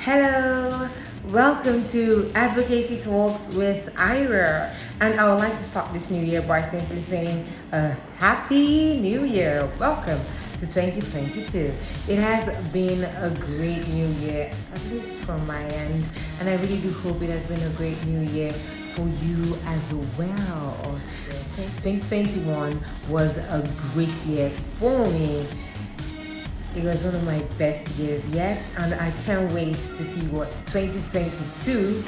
Hello, welcome to Advocacy Talks with Ira. And I would like to start this new year by simply saying a Happy New Year. Welcome to 2022. It has been a great new year, at least from my end. And I really do hope it has been a great new year for you as well. 2021 was a great year for me. It was one of my best years yet, and I can't wait to see what 2022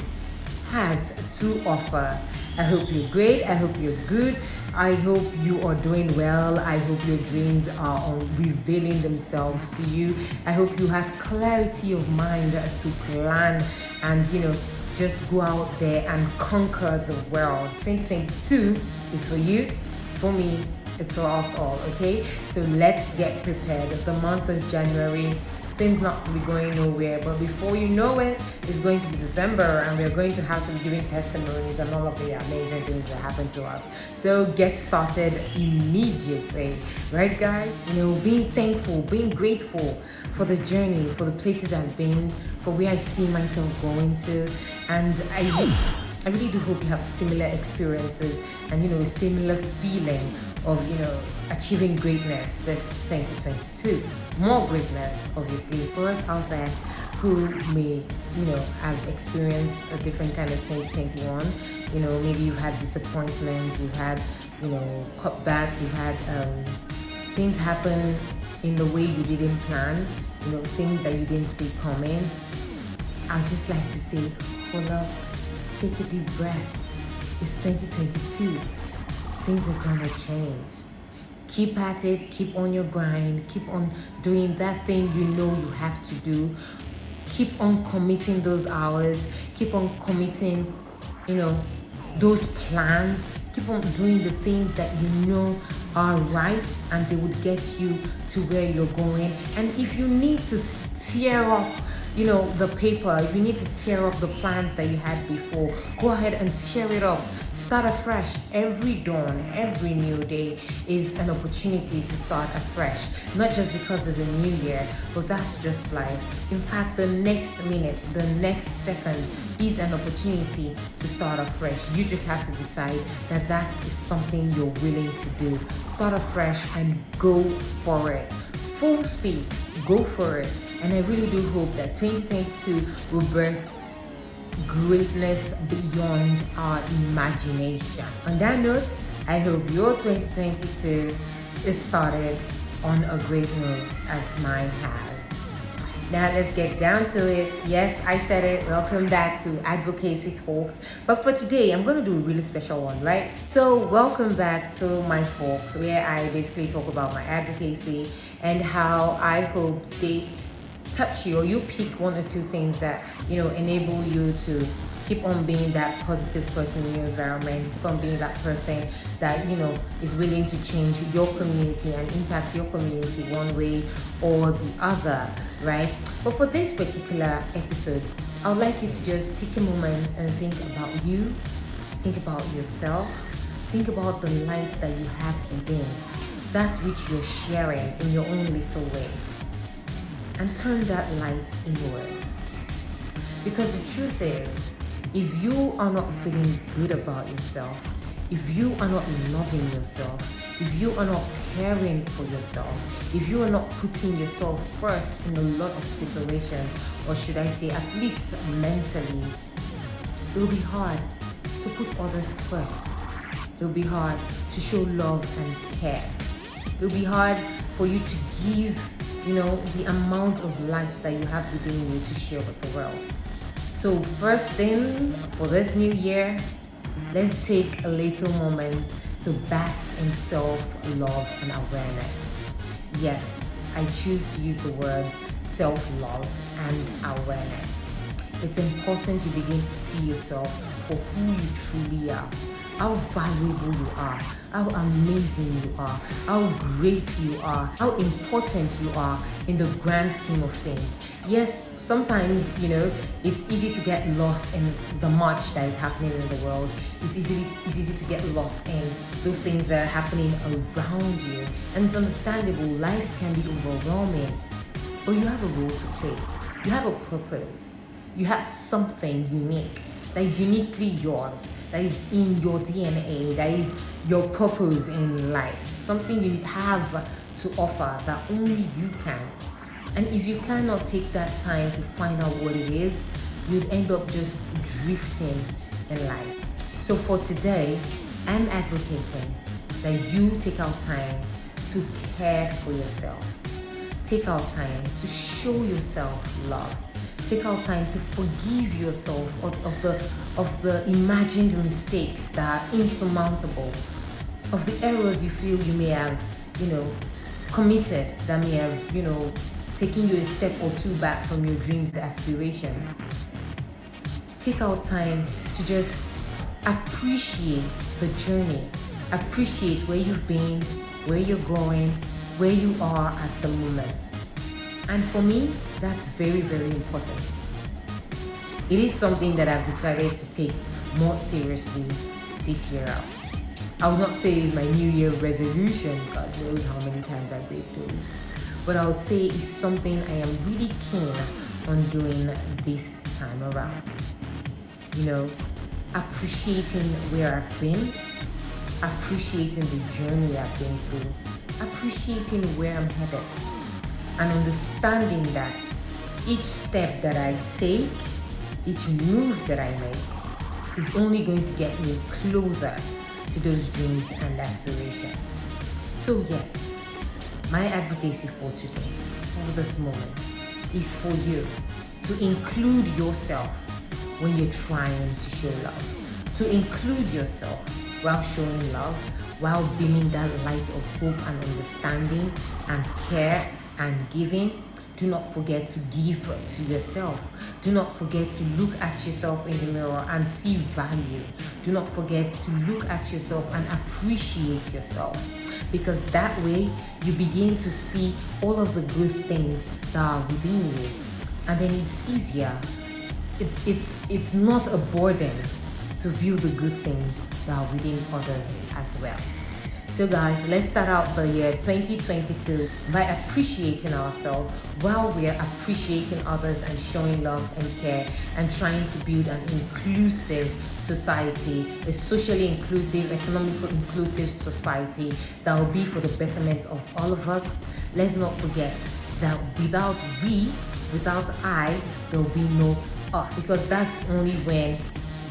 has to offer. I hope you're great. I hope you're good. I hope you are doing well. I hope your dreams are revealing themselves to you. I hope you have clarity of mind to plan and, just go out there and conquer the world. 2022 is for you, for me, it's for us all, okay? So let's get prepared. The month of January seems not to be going nowhere, but before you know it, it's going to be December and we're going to have to be giving testimonies and all of the amazing things that happen to us. So get started immediately, right guys? Being thankful, being grateful for the journey, for the places I've been, for where I see myself going to, and I really do hope you have similar experiences and a similar feeling of achieving greatness this 2022. More greatness, obviously, for us out there who may have experienced a different kind of 2021. Maybe you've had disappointments, you've had cutbacks, you've had things happen in the way you didn't plan, things that you didn't see coming. I'd just like to say, hold up, take a deep breath. It's 2022. Things are gonna change. Keep at it, keep on your grind, keep on doing that thing you have to do. Keep on committing those hours, keep on committing, those plans. Keep on doing the things that are right and they would get you to where you're going. And if you need to tear up the paper, if you need to tear up the plans that you had before, go ahead and tear it up. Start afresh. Every dawn, every new day is an opportunity to start afresh. Not just because it's a new year, but that's just life. In fact, the next minute, the next second is an opportunity to start afresh. You just have to decide that is something you're willing to do. Start afresh and go for it. Full speed, go for it. And I really do hope that 2022 will birth greatness beyond our imagination. On that note, I hope your 2022 is started on a great note as mine has. Now let's get down to it. Yes, I said it. Welcome back to Advocacy Talks. But for today, I'm going to do a really special one, right? So welcome back to my talks where I basically talk about my advocacy and how I hope they touch you, or you pick one or two things that enable you to keep on being that positive person in your environment, keep on being that person that is willing to change your community and impact your community one way or the other, right? But for this particular episode, I would like you to just take a moment and think about you, think about yourself, think about the light that you have within, that which you're sharing in your own little way. And turn that light inwards. Because the truth is, if you are not feeling good about yourself, if you are not loving yourself, if you are not caring for yourself, if you are not putting yourself first in a lot of situations, or should I say at least mentally, it will be hard to put others first. It will be hard to show love and care. It will be hard for you to give the amount of light that you have within you to share with the world. So first thing for this new year, let's take a little moment to bask in self-love and awareness. Yes, I choose to use the words self-love and awareness. It's important you begin to see yourself for who you truly are, how valuable you are, how amazing you are, how great you are, how important you are in the grand scheme of things. Yes, sometimes, it's easy to get lost in the much that is happening in the world. It's easy to get lost in those things that are happening around you. And it's understandable, life can be overwhelming. But you have a role to play. You have a purpose. You have something unique that is uniquely yours, that is in your DNA, that is your purpose in life, something you have to offer that only you can. And if you cannot take that time to find out what it is, you'd end up just drifting in life. So for today, I'm advocating that you take out time to care for yourself. Take out time to show yourself love. Take out time to forgive yourself of the imagined mistakes that are insurmountable, of the errors you feel you may have, committed that may have, taken you a step or two back from your dreams and aspirations. Take out time to just appreciate the journey, appreciate where you've been, where you're going, where you are at the moment. And for me, that's very, very important. It is something that I've decided to take more seriously this year out. I would not say it's my New Year resolution, God knows how many times I break those. But I would say it's something I am really keen on doing this time around. Appreciating where I've been, appreciating the journey I've been through, appreciating where I'm headed, and understanding that each step that I take, each move that I make is only going to get me closer to those dreams and aspirations. So yes, my advocacy for today, for this moment, is for you to include yourself when you're trying to show love, to include yourself while showing love, while beaming that light of hope and understanding and care and giving. Do not forget to give to yourself. Do not forget to look at yourself in the mirror and see value. Do not forget to look at yourself and appreciate yourself, because that way you begin to see all of the good things that are within you, and then it's easier. It's not a burden to view the good things that are within others as well. So guys, let's start out the year 2022 by appreciating ourselves while we are appreciating others and showing love and care and trying to build an inclusive society, a socially inclusive, economically inclusive society that will be for the betterment of all of us. Let's not forget that without I, there will be no us, because that's only when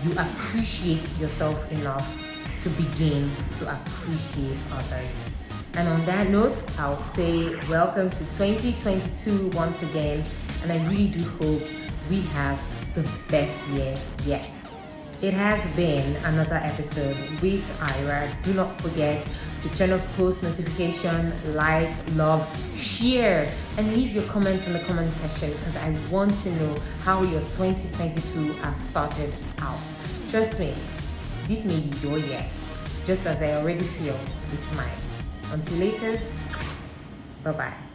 you appreciate yourself enough to begin to appreciate others. And on that note, I would say welcome to 2022 once again, and I really do hope we have the best year yet. It has been another episode with Ira. Do not forget to turn off post notification, like, love, share, and leave your comments in the comment section, because I want to know how your 2022 has started out. Trust me, this may be your year, just as I already feel it's mine. Until later, bye-bye.